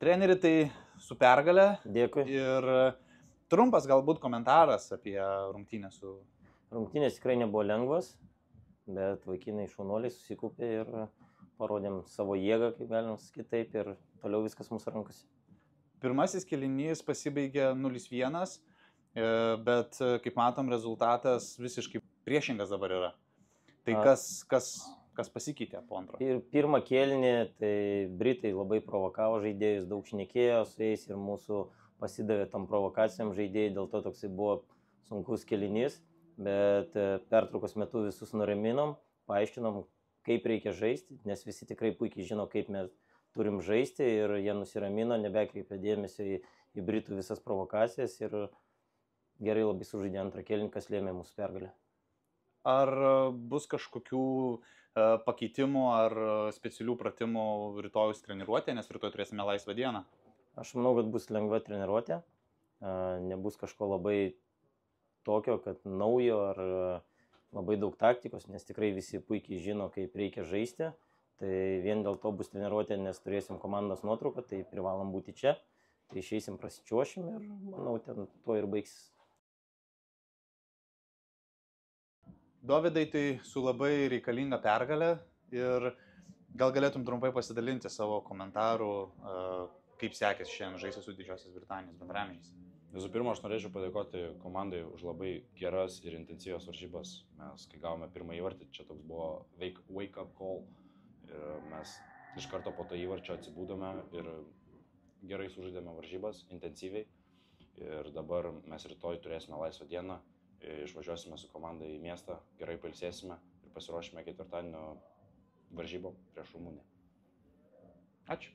Treneri, tai su pergale. Dėkui. Ir trumpas galbūt komentaras apie rungtynę su... Rungtynės tikrai nebuvo lengvas, bet vaikinai šaunuoliai susikūpė ir parodėm savo jėgą, kaip galima sakyti taip, ir toliau viskas mūsų rankose. Pirmasis kėlinys pasibaigė 0-1, bet kaip matom, rezultatas visiškai priešingas dabar yra. Tai kas pasikeitė po antro? Ir pirmą kėlinį, tai Britai labai provokavo žaidėjus, daug šnekėjo su jais ir mūsų pasidavė tam provokacijam žaidėjai, dėl to toksai buvo sunkus kėlinys, bet pertraukos metu visus nuraminom, paaiškinom, kaip reikia žaisti, nes visi tikrai puikiai žino, kaip mes turim žaisti ir jie nusiramino, nebekreipė dėmesio į Britų visas provokacijas ir gerai labai sužaidė antrą kėlinį, kas lėmė mūsų pergalę. Ar bus kažkokių pakeitimų ar specialių pratimų rytojus treniruotė, nes rytoj turėsime laisvą dieną? Aš manau, kad bus lengva treniruotė, nebus kažko labai tokio, kad naujo ar labai daug taktikos, nes tikrai visi puikiai žino, kaip reikia žaisti. Tai vien dėl to bus treniruotė, nes turėsim komandos nuotrauką, tai privalom būti čia, tai išeisim, prasičiuošim ir manau, ten to ir baigsis. Dovydai, tai su labai reikalinga pergalė ir gal galėtum trumpai pasidalinti savo komentarų, kaip sekėsi šiandien žaisti su Didžiosios Britanijos bendraamžiais. Visų pirma, aš norėčiau padėkoti komandai už labai geras ir intensyvias varžybas. Mes, kai gavome pirmą įvartį, čia toks buvo wake up call. Ir mes iš karto po to įvarčio atsibūdome ir gerai sužaidėme varžybas, intensyviai. Ir dabar mes rytoj turėsime laisvą dieną. Išvažiuosime su komanda į miestą, gerai pailsėsime ir pasiruošime ketvirtadienio varžybom prieš Rumuniją. Ačiū.